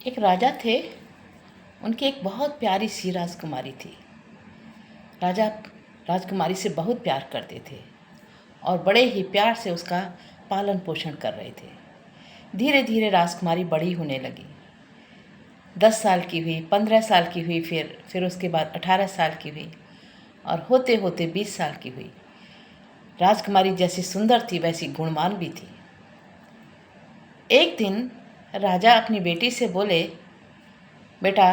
एक राजा थे। उनकी एक बहुत प्यारी सी राजकुमारी थी। राजा राजकुमारी से बहुत प्यार करते थे और बड़े ही प्यार से उसका पालन पोषण कर रहे थे। धीरे धीरे राजकुमारी बड़ी होने लगी। 10 साल की हुई, 15 साल की हुई, फिर उसके बाद 18 साल की हुई और होते होते 20 साल की हुई। राजकुमारी जैसी सुंदर थी वैसी गुणवान भी थी। एक दिन राजा अपनी बेटी से बोले, बेटा,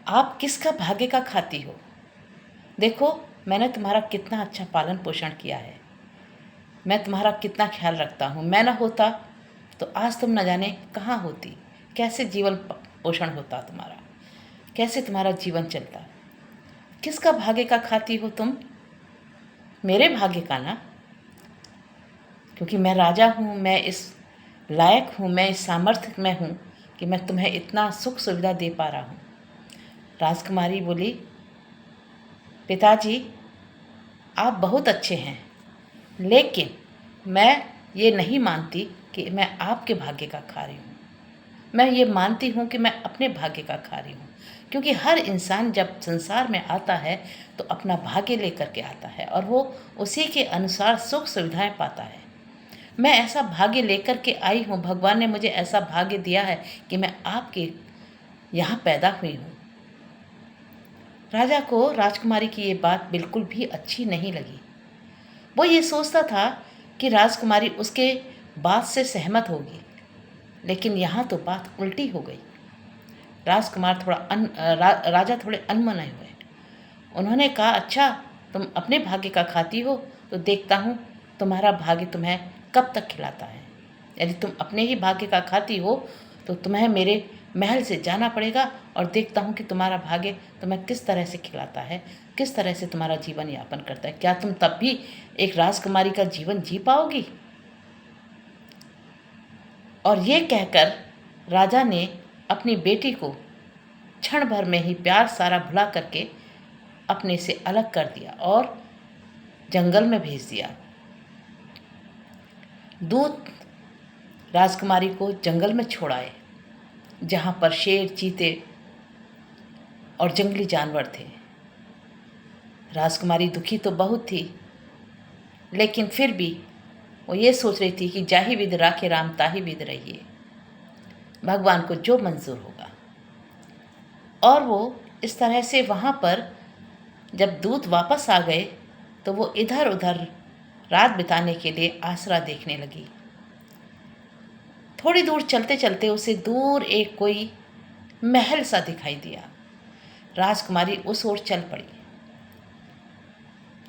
आप किसका भाग्य का खाती हो? देखो, मैंने तुम्हारा कितना अच्छा पालन पोषण किया है। मैं तुम्हारा कितना ख्याल रखता हूँ। मैं ना होता तो आज तुम न जाने कहाँ होती, कैसे जीवन पोषण होता तुम्हारा, कैसे तुम्हारा जीवन चलता। किसका भाग्य का खाती हो तुम? मेरे भाग्य का ना, क्योंकि मैं राजा हूँ, मैं इस लायक हूँ, मैं इस सामर्थ्य में हूँ कि मैं तुम्हें इतना सुख सुविधा दे पा रहा हूँ। राजकुमारी बोली, पिताजी, आप बहुत अच्छे हैं, लेकिन मैं ये नहीं मानती कि मैं आपके भाग्य का खा रही हूँ। मैं ये मानती हूँ कि मैं अपने भाग्य का खा रही हूँ, क्योंकि हर इंसान जब संसार में आता है तो अपना भाग्य लेकर के आता है और वो उसी के अनुसार सुख सुविधाएं पाता है। मैं ऐसा भाग्य लेकर के आई हूँ। भगवान ने मुझे ऐसा भाग्य दिया है कि मैं आपके यहाँ पैदा हुई हूँ। राजा को राजकुमारी की ये बात बिल्कुल भी अच्छी नहीं लगी। वो ये सोचता था कि राजकुमारी उसके बात से सहमत होगी, लेकिन यहाँ तो बात उल्टी हो गई। राजा थोड़े अनमने हुए। उन्होंने कहा, अच्छा, तुम अपने भाग्य का खाती हो तो देखता हूँ तुम्हारा भाग्य तुम्हें कब तक खिलाता है। यदि तुम अपने ही भाग्य का खाती हो तो तुम्हें मेरे महल से जाना पड़ेगा और देखता हूँ कि तुम्हारा भाग्य तुम्हें किस तरह से खिलाता है, किस तरह से तुम्हारा जीवन यापन करता है। क्या तुम तब भी एक राजकुमारी का जीवन जी पाओगी? और ये कहकर राजा ने अपनी बेटी को क्षण भर में ही प्यार सारा भुला करके अपने से अलग कर दिया और जंगल में भेज दिया। दूत राजकुमारी को जंगल में छोड़ आए, जहाँ पर शेर, चीते और जंगली जानवर थे। राजकुमारी दुखी तो बहुत थी, लेकिन फिर भी वो ये सोच रही थी कि जाहि विधि राखे राम ताहि विधि रहिए, भगवान को जो मंजूर होगा। और वो इस तरह से वहाँ पर जब दूत वापस आ गए तो वो इधर उधर रात बिताने के लिए आसरा देखने लगी। थोड़ी दूर चलते चलते उसे दूर एक कोई महल सा दिखाई दिया। राजकुमारी उस ओर चल पड़ी।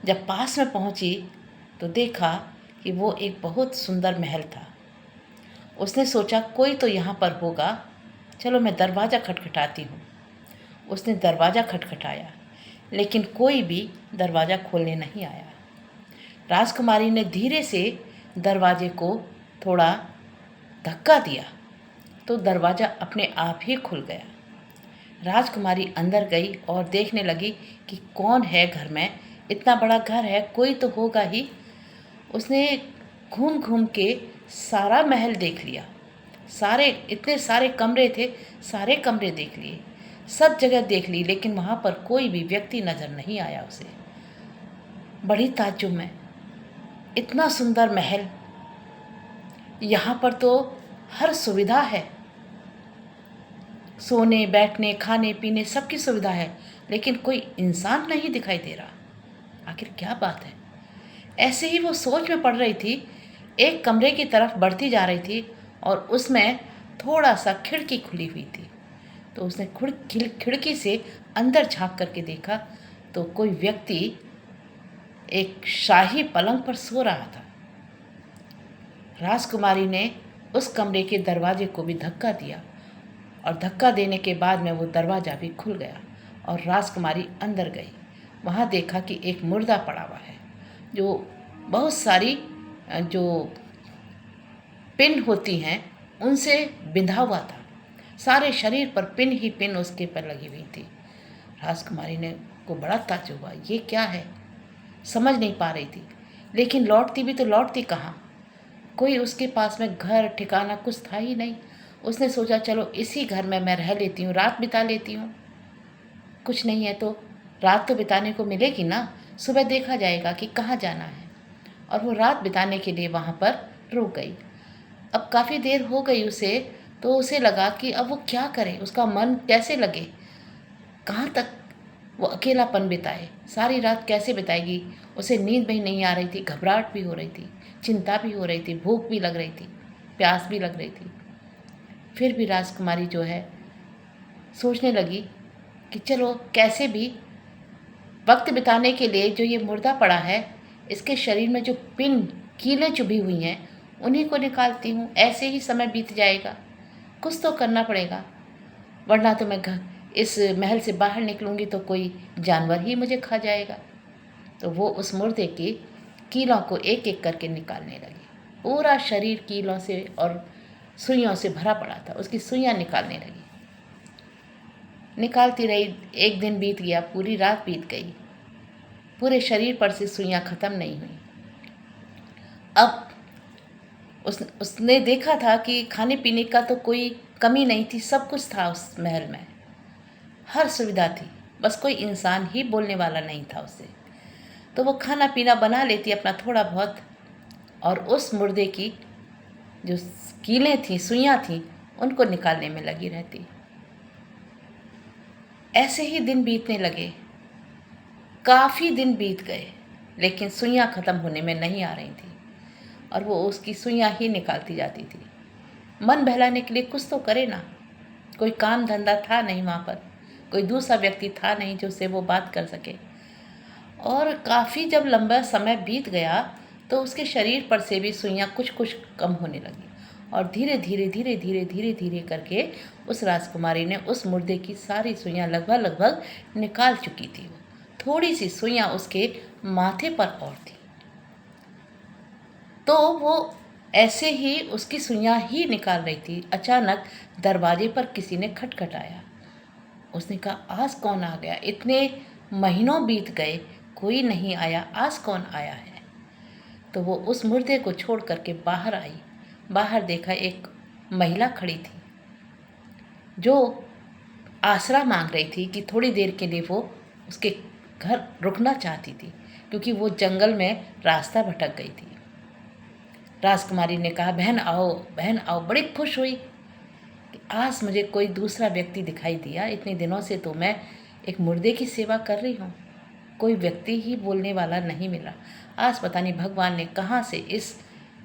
जब पास में पहुंची तो देखा कि वो एक बहुत सुंदर महल था। उसने सोचा, कोई तो यहाँ पर होगा, चलो मैं दरवाज़ा खटखटाती हूँ। उसने दरवाज़ा खटखटाया, लेकिन कोई भी दरवाज़ा खोलने नहीं आया। राजकुमारी ने धीरे से दरवाजे को थोड़ा धक्का दिया तो दरवाज़ा अपने आप ही खुल गया। राजकुमारी अंदर गई और देखने लगी कि कौन है घर में। इतना बड़ा घर है, कोई तो होगा ही। उसने घूम घूम के सारा महल देख लिया। इतने सारे कमरे थे, सारे कमरे देख लिए, सब जगह देख ली, लेकिन वहाँ पर कोई भी व्यक्ति नज़र नहीं आया उसे। बड़ी ताज्जुब में, इतना सुंदर महल, यहाँ पर तो हर सुविधा है, सोने, बैठने, खाने पीने सबकी सुविधा है, लेकिन कोई इंसान नहीं दिखाई दे रहा। आखिर क्या बात है? ऐसे ही वो सोच में पड़ रही थी। एक कमरे की तरफ बढ़ती जा रही थी और उसमें थोड़ा सा खिड़की खुली हुई थी। तो उसने खिड़की से अंदर झांक करके देखा तो कोई व्यक्ति एक शाही पलंग पर सो रहा था। राजकुमारी ने उस कमरे के दरवाजे को भी धक्का दिया और धक्का देने के बाद में वो दरवाज़ा भी खुल गया और राजकुमारी अंदर गई। वहाँ देखा कि एक मुर्दा पड़ा हुआ है, जो बहुत सारी जो पिन होती हैं उनसे बिंधा हुआ था। सारे शरीर पर पिन ही पिन उसके पर लगी हुई थी। राजकुमारी ने को बड़ा ताज्जुब हुआ, ये क्या है? समझ नहीं पा रही थी, लेकिन लौटती भी तो लौटती कहाँ? कोई उसके पास में घर ठिकाना कुछ था ही नहीं। उसने सोचा चलो इसी घर में मैं रह लेती हूँ, रात बिता लेती हूँ। कुछ नहीं है तो रात तो बिताने को मिलेगी ना, सुबह देखा जाएगा कि कहाँ जाना है। और वो रात बिताने के लिए वहाँ पर रुक गई। अब काफ़ी देर हो गई उसे, तो उसे लगा कि अब वो क्या करे, उसका मन कैसे लगे, कहाँ तक वो अकेलापन बिताए, सारी रात कैसे बिताएगी। उसे नींद भी नहीं आ रही थी, घबराहट भी हो रही थी, चिंता भी हो रही थी, भूख भी लग रही थी, प्यास भी लग रही थी। फिर भी राजकुमारी जो है सोचने लगी कि चलो कैसे भी वक्त बिताने के लिए जो ये मुर्दा पड़ा है, इसके शरीर में जो पिन कीलें चुभी हुई हैं उन्हीं को निकालती हूँ, ऐसे ही समय बीत जाएगा। कुछ तो करना पड़ेगा, वरना तो मैं इस महल से बाहर निकलूँगी तो कोई जानवर ही मुझे खा जाएगा। तो वो उस मुर्दे की कीलों को एक एक करके निकालने लगी। पूरा शरीर कीलों से और सुइयों से भरा पड़ा था, उसकी सुइयाँ निकालने लगी। निकालती रही, एक दिन बीत गया, पूरी रात बीत गई, पूरे शरीर पर से सुइयाँ ख़त्म नहीं हुई। अब उसने देखा था कि खाने पीने का तो कोई कमी नहीं थी, सब कुछ था उस महल में, हर सुविधा थी, बस कोई इंसान ही बोलने वाला नहीं था उससे। तो वो खाना पीना बना लेती अपना थोड़ा बहुत, और उस मुर्दे की जो कीलें थीं, सुइयाँ थीं, उनको निकालने में लगी रहती। ऐसे ही दिन बीतने लगे, काफ़ी दिन बीत गए, लेकिन सुइयाँ ख़त्म होने में नहीं आ रही थी और वो उसकी सुइयाँ ही निकालती जाती थी। मन बहलाने के लिए कुछ तो करे ना, कोई काम धंधा था नहीं वहाँ पर, कोई दूसरा व्यक्ति था नहीं जो उससे वो बात कर सके। और काफ़ी जब लंबा समय बीत गया तो उसके शरीर पर से भी सुइयाँ कुछ कुछ कम होने लगी और धीरे धीरे धीरे धीरे धीरे धीरे करके उस राजकुमारी ने उस मुर्दे की सारी सुइयाँ लगभग लगभग निकाल चुकी थी। थोड़ी सी सुइयाँ उसके माथे पर और थी, तो वो ऐसे ही उसकी सुइयाँ ही निकाल रही थी। अचानक दरवाजे पर किसी ने खटखटाया। उसने कहा आज कौन आ गया, इतने महीनों बीत गए कोई नहीं आया, आज कौन आया है। तो वो उस मुर्दे को छोड़ करके बाहर आई। बाहर देखा एक महिला खड़ी थी जो आसरा मांग रही थी कि थोड़ी देर के लिए वो उसके घर रुकना चाहती थी, क्योंकि वो जंगल में रास्ता भटक गई थी। राजकुमारी ने कहा बहन आओ, बहन आओ। बड़ी खुश हुई कि आज मुझे कोई दूसरा व्यक्ति दिखाई दिया, इतने दिनों से तो मैं एक मुर्दे की सेवा कर रही हूँ, कोई व्यक्ति ही बोलने वाला नहीं मिला। आज पता नहीं भगवान ने कहाँ से इस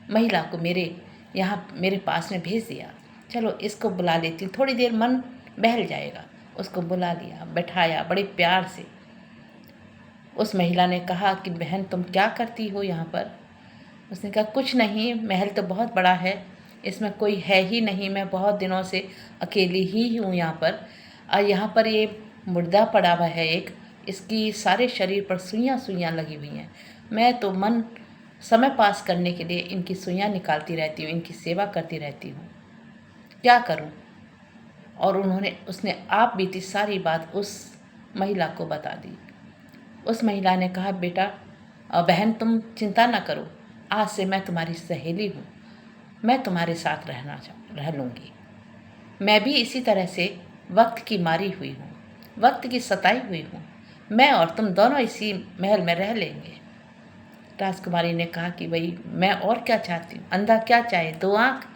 महिला को मेरे पास में भेज दिया। चलो इसको बुला लेती हूँ, थोड़ी देर मन बहल जाएगा। उसको बुला लिया, बैठाया बड़े प्यार से। उस महिला ने कहा कि बहन तुम क्या करती हो यहाँ पर। उसने कहा कुछ नहीं, महल तो बहुत बड़ा है, इसमें कोई है ही नहीं, मैं बहुत दिनों से अकेली ही हूँ यहाँ पर। और यहाँ पर ये मुर्दा पड़ा हुआ है एक, इसकी सारे शरीर पर सुइयाँ सुइयाँ लगी हुई हैं। मैं तो समय पास करने के लिए इनकी सुइयाँ निकालती रहती हूँ, इनकी सेवा करती रहती हूँ, क्या करूँ। और उसने आप बीती सारी बात उस महिला को बता दी। उस महिला ने कहा बेटा बहन तुम चिंता ना करो, आज से मैं तुम्हारी सहेली हूँ, मैं तुम्हारे साथ रह लूँगी। मैं भी इसी तरह से वक्त की मारी हुई हूँ, वक्त की सताई हुई हूँ, मैं और तुम दोनों इसी महल में रह लेंगे। राजकुमारी ने कहा कि भाई मैं और क्या चाहती हूँ, अंधा क्या चाहे, दो आँख।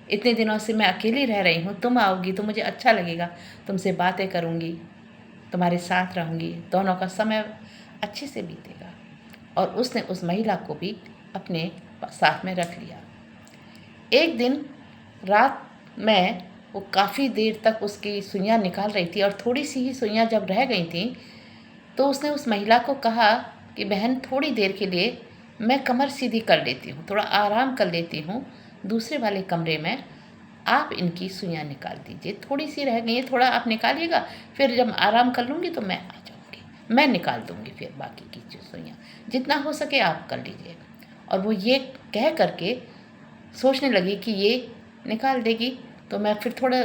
इतने दिनों से मैं अकेली रह रही हूँ, तुम आओगी तो मुझे अच्छा लगेगा, तुमसे बातें करूँगी, तुम्हारे साथ रहूँगी, दोनों का समय अच्छे से बीतेगा। और उसने उस महिला को भी अपने साथ में रख लिया। एक दिन रात में वो काफ़ी देर तक उसकी सुइयाँ निकाल रही थी और थोड़ी सी ही सुइयाँ जब रह गई थी तो उसने उस महिला को कहा कि बहन थोड़ी देर के लिए मैं कमर सीधी कर लेती हूँ, थोड़ा आराम कर लेती हूँ, दूसरे वाले कमरे में आप इनकी सुइयाँ निकाल दीजिए, थोड़ी सी रह गई है, थोड़ा आप निकालिएगा, फिर जब आराम कर लूँगी तो मैं आ जाऊँगी, मैं निकाल दूँगी फिर बाकी की जो सुइयाँ, जितना हो सके आप कर लीजिए। और वो ये कह करके सोचने लगी कि ये निकाल देगी तो मैं फिर थोड़ा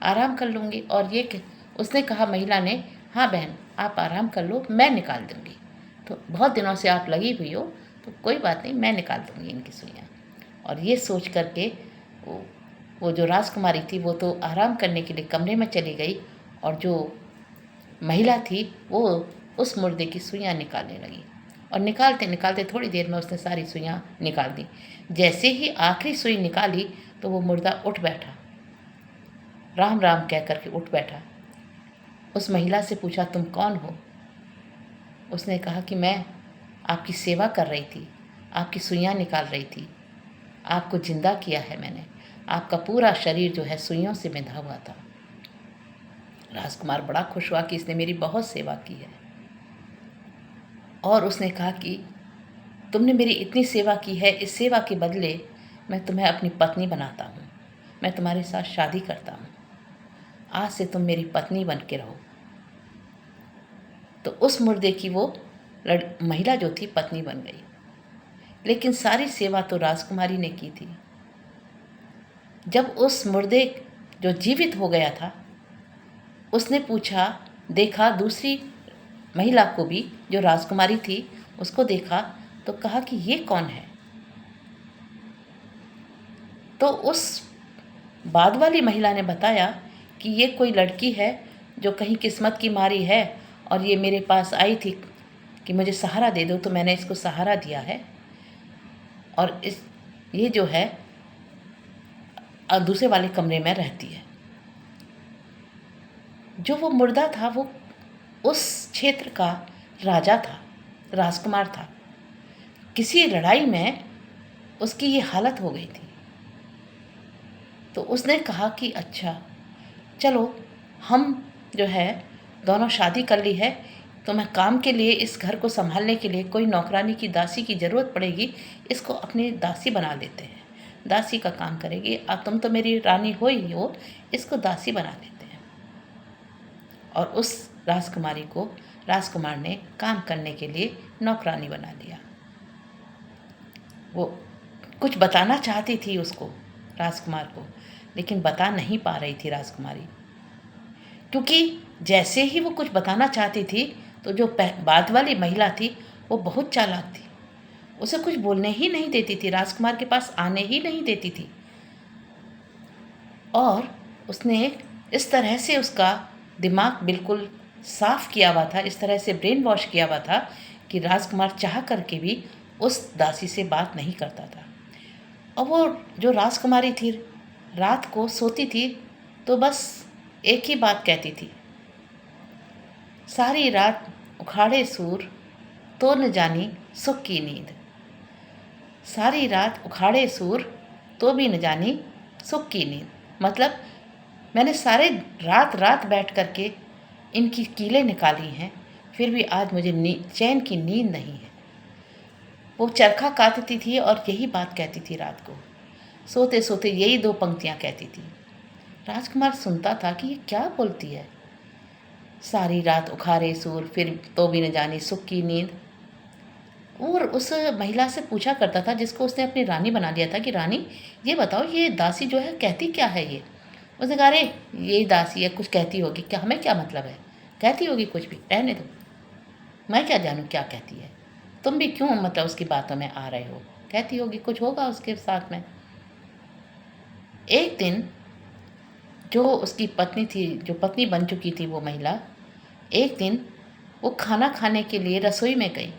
आराम कर लूँगी। और उसने कहा महिला ने हाँ बहन आप आराम कर लो, मैं निकाल दूँगी, तो बहुत दिनों से आप लगी हुई हो तो कोई बात नहीं, मैं निकाल दूँगी इनकी सुइयाँ। और ये सोच करके वो वो जो राजकुमारी थी वो तो आराम करने के लिए कमरे में चली गई, और जो महिला थी वो उस मुर्दे की सुइयां निकालने लगी, और निकालते निकालते थोड़ी देर में उसने सारी सुइयां निकाल दी। जैसे ही आखिरी सुई निकाली तो वो मुर्दा उठ बैठा, राम राम कह करके उठ बैठा। उस महिला से पूछा, तुम कौन हो? उसने कहा कि मैं आपकी सेवा कर रही थी, आपकी सुइयां निकाल रही थी, आपको जिंदा किया है मैंने, आपका पूरा शरीर जो है सुइयों से बंधा हुआ था। राजकुमार बड़ा खुश हुआ कि इसने मेरी बहुत सेवा की है, और उसने कहा कि तुमने मेरी इतनी सेवा की है, इस सेवा के बदले मैं तुम्हें अपनी पत्नी बनाता हूँ, मैं तुम्हारे साथ शादी करता हूँ, आज से तुम मेरी पत्नी बन के रहो। तो उस मुर्दे की वो महिला जो थी पत्नी बन गई। लेकिन सारी सेवा तो राजकुमारी ने की थी। जब उस मुर्दे जो जीवित हो गया था, उसने पूछा, देखा दूसरी महिला को भी जो राजकुमारी थी, उसको देखा तो कहा कि ये कौन है? तो उस बाद वाली महिला ने बताया कि ये कोई लड़की है जो कहीं किस्मत की मारी है, और ये मेरे पास आई थी कि मुझे सहारा दे दो, तो मैंने इसको सहारा दिया है, और ये जो है दूसरे वाले कमरे में रहती है। जो वो मुर्दा था वो उस क्षेत्र का राजा था, राजकुमार था। किसी लड़ाई में उसकी ये हालत हो गई थी। तो उसने कहा कि अच्छा चलो, हम जो है दोनों शादी कर ली है, तो मैं काम के लिए इस घर को संभालने के लिए कोई नौकरानी की, दासी की ज़रूरत पड़ेगी, इसको अपनी दासी बना लेते हैं, दासी का काम करेगी। अब तुम तो मेरी रानी हो ही हो, इसको दासी बना लेते हैं। और उस राजकुमारी को राजकुमार ने काम करने के लिए नौकरानी बना लिया। वो कुछ बताना चाहती थी उसको, राजकुमार को, लेकिन बता नहीं पा रही थी राजकुमारी, क्योंकि जैसे ही वो कुछ बताना चाहती थी तो जो बाद वाली महिला थी वो बहुत चालाक थी, उसे कुछ बोलने ही नहीं देती थी, राजकुमार के पास आने ही नहीं देती थी। और उसने इस तरह से उसका दिमाग बिल्कुल साफ किया हुआ था, इस तरह से ब्रेन वॉश किया हुआ था कि राजकुमार चाह करके भी उस दासी से बात नहीं करता था। और वो जो राजकुमारी थी, रात को सोती थी तो बस एक ही बात कहती थी, सारी रात उखाड़े सूर तो न जानी सुख की नींद। सारी रात उखाड़े सूर तो भी न जानी सुख की नींद, मतलब मैंने सारे रात रात बैठ करके इनकी कीलें निकाली हैं, फिर भी आज मुझे चैन की नींद नहीं है। वो चरखा काटती थी और यही बात कहती थी रात को, सोते सोते यही दो पंक्तियाँ कहती थी। राजकुमार सुनता था कि ये क्या बोलती है, सारी रात उखाड़े सूर फिर तो भी न जानी सुख की नींद। और उस महिला से पूछा करता था जिसको उसने अपनी रानी बना लिया था कि रानी ये बताओ, ये दासी जो है कहती क्या है ये? उसने कहा, अरे ये दासी है, कुछ कहती होगी, क्या हमें क्या मतलब है, कहती होगी कुछ भी, रहने दो, मैं क्या जानूँ क्या कहती है, तुम भी क्यों मतलब उसकी बातों में आ रहे हो, कहती होगी, कुछ होगा उसके साथ में। एक दिन जो उसकी पत्नी थी, जो पत्नी बन चुकी थी वो महिला, एक दिन वो खाना खाने के लिए रसोई में गई,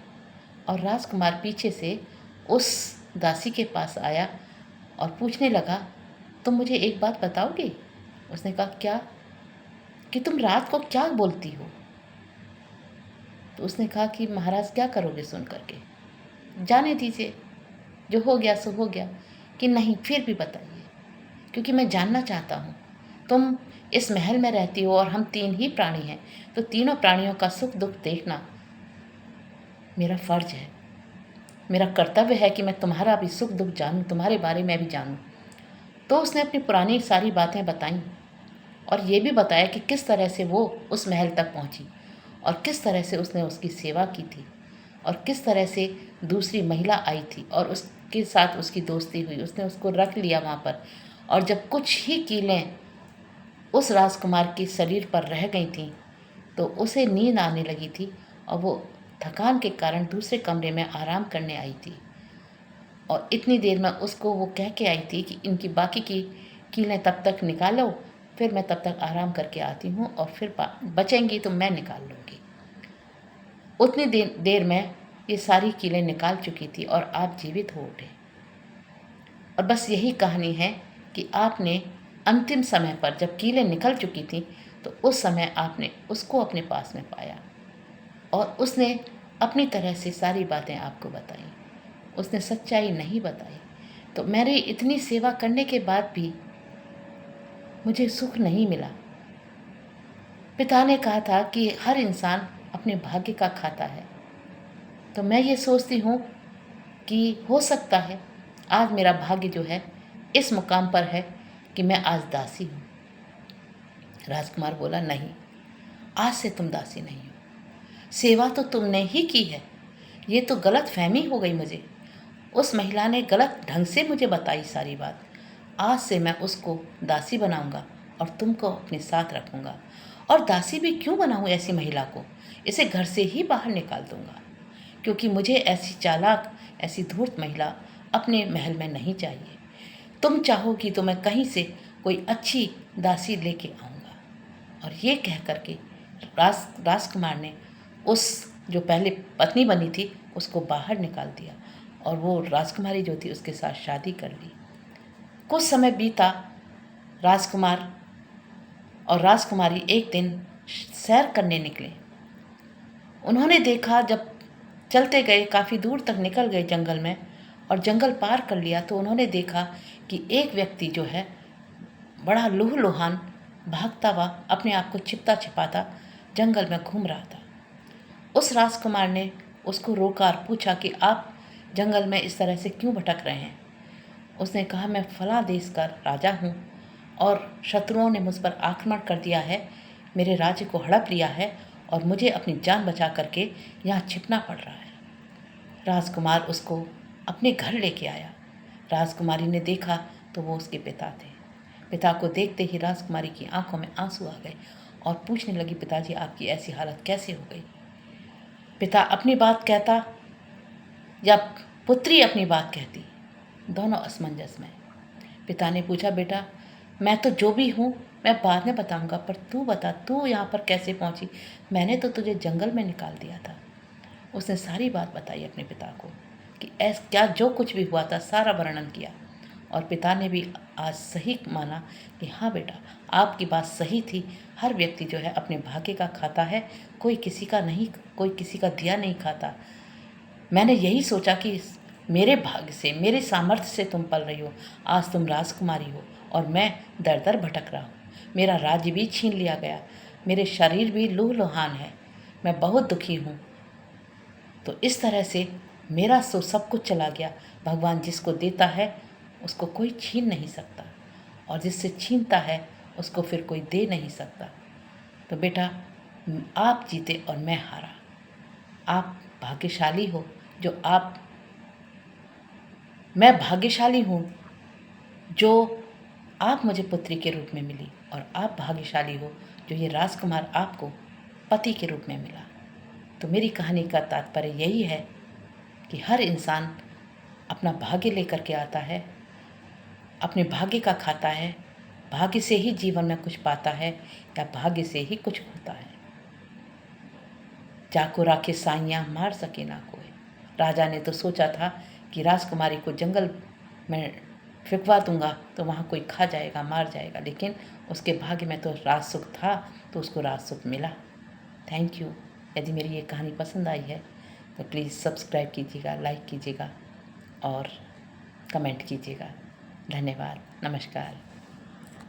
और राजकुमार पीछे से उस दासी के पास आया और पूछने लगा, तुम मुझे एक बात बताओगी? उसने कहा, क्या? कि तुम रात को क्या बोलती हो? तो उसने कहा कि महाराज क्या करोगे सुन करके, जाने दीजिए, जो हो गया सो हो गया। कि नहीं, फिर भी बताइए, क्योंकि मैं जानना चाहता हूँ। तुम इस महल में रहती हो और हम तीन ही प्राणी हैं, तो तीनों प्राणियों का सुख दुख देखना मेरा फर्ज है, मेरा कर्तव्य है कि मैं तुम्हारा भी सुख दुख जानूं, तुम्हारे बारे में भी जानूं। तो उसने अपनी पुरानी सारी बातें बताईं, और ये भी बताया कि किस तरह से वो उस महल तक पहुंची, और किस तरह से उसने उसकी सेवा की थी, और किस तरह से दूसरी महिला आई थी और उसके साथ उसकी दोस्ती हुई, उसने उसको रख लिया वहाँ पर। और जब कुछ ही कीलें उस राजकुमार के शरीर पर रह गई थीं तो उसे नींद आने लगी थी, और वो थकान के कारण दूसरे कमरे में आराम करने आई थी। और इतनी देर में उसको वो कह के आई थी कि इनकी बाकी की कीलें तब तक निकालो, फिर मैं तब तक आराम करके आती हूँ और फिर बचेंगी तो मैं निकाल लूँगी। उतनी देर में ये सारी कीलें निकाल चुकी थी और आप जीवित हो उठे। और बस यही कहानी है कि आपने अंतिम समय पर जब कीलें निकल चुकी थी तो उस समय आपने उसको अपने पास में पाया और उसने अपनी तरह से सारी बातें आपको बताई। उसने सच्चाई नहीं बताई। तो मेरी इतनी सेवा करने के बाद भी मुझे सुख नहीं मिला। पिता ने कहा था कि हर इंसान अपने भाग्य का खाता है। तो मैं ये सोचती हूँ कि हो सकता है आज मेरा भाग्य जो है इस मुकाम पर है कि मैं आज दासी हूँ। राजकुमार बोला, नहीं, आज से तुम दासी नहीं हो। सेवा तो तुमने ही की है। ये तो गलत फहमी हो गई मुझे। उस महिला ने गलत ढंग से मुझे बताई सारी बात। आज से मैं उसको दासी बनाऊंगा और तुमको अपने साथ रखूंगा। और दासी भी क्यों बनाऊं ऐसी महिला को? इसे घर से ही बाहर निकाल दूंगा, क्योंकि मुझे ऐसी चालाक, ऐसी धूर्त महिला अपने महल में नहीं चाहिए। तुम चाहोगी तो मैं कहीं से कोई अच्छी दासी लेके आऊँगा। और ये कह करके राजकुमार ने उस जो पहले पत्नी बनी थी उसको बाहर निकाल दिया और वो राजकुमारी जो थी उसके साथ शादी कर ली। कुछ समय बीता। राजकुमार और राजकुमारी एक दिन सैर करने निकले। उन्होंने देखा, जब चलते गए काफ़ी दूर तक निकल गए जंगल में और जंगल पार कर लिया तो उन्होंने देखा कि एक व्यक्ति जो है बड़ा लूहलुहान भागता हुआ अपने आप को छिपता छिपाता जंगल में घूम रहा था। उस राजकुमार ने उसको रोका और पूछा कि आप जंगल में इस तरह से क्यों भटक रहे हैं? उसने कहा, मैं फला देश का राजा हूँ और शत्रुओं ने मुझ पर आक्रमण कर दिया है, मेरे राज्य को हड़प लिया है और मुझे अपनी जान बचा करके यहाँ छिपना पड़ रहा है। राजकुमार उसको अपने घर लेके आया। राजकुमारी ने देखा तो वो उसके पिता थे। पिता को देखते ही राजकुमारी की आंखों में आंसू आ गए और पूछने लगी, पिताजी आपकी ऐसी हालत कैसे हो गई? पिता अपनी बात कहता या पुत्री अपनी बात कहती, दोनों असमंजस में। पिता ने पूछा, बेटा मैं तो जो भी हूँ मैं बाद में बताऊँगा, पर तू बता, तू यहाँ पर कैसे पहुँची? मैंने तो तुझे जंगल में निकाल दिया था। उसने सारी बात बताई अपने पिता को कि क्या जो कुछ भी हुआ था सारा वर्णन किया। और पिता ने भी आज सही माना कि हाँ बेटा, आपकी बात सही थी। हर व्यक्ति जो है अपने भाग्य का खाता है, कोई किसी का नहीं, कोई किसी का दिया नहीं खाता। मैंने यही सोचा कि मेरे भाग्य से, मेरे सामर्थ्य से तुम पल रही हो। आज तुम राजकुमारी हो और मैं दर दर भटक रहा हूँ। मेरा राज्य भी छीन लिया गया, मेरे शरीर भी लूहलुहान है, मैं बहुत दुखी हूँ। तो इस तरह से मेरा सो सब कुछ चला गया। भगवान जिसको देता है उसको कोई छीन नहीं सकता और जिससे छीनता है उसको फिर कोई दे नहीं सकता। तो बेटा, आप जीते और मैं हारा। आप भाग्यशाली हो जो मैं भाग्यशाली हूँ जो आप मुझे पुत्री के रूप में मिली और आप भाग्यशाली हो जो ये राजकुमार आपको पति के रूप में मिला। तो मेरी कहानी का तात्पर्य यही है कि हर इंसान अपना भाग्य लेकर के आता है, अपने भाग्य का खाता है। भाग्य से ही जीवन में कुछ पाता है या भाग्य से ही कुछ होता है। जाको राखे साइयाँ मार सके ना कोई। राजा ने तो सोचा था कि राजकुमारी को जंगल में फिकवा दूंगा तो वहाँ कोई खा जाएगा, मार जाएगा, लेकिन उसके भाग्य में तो राज सुख था तो उसको राज सुख मिला। Thank you. यदि मेरी ये कहानी पसंद आई है तो प्लीज़ सब्सक्राइब कीजिएगा, लाइक कीजिएगा और कमेंट कीजिएगा। धन्यवाद। नमस्कार।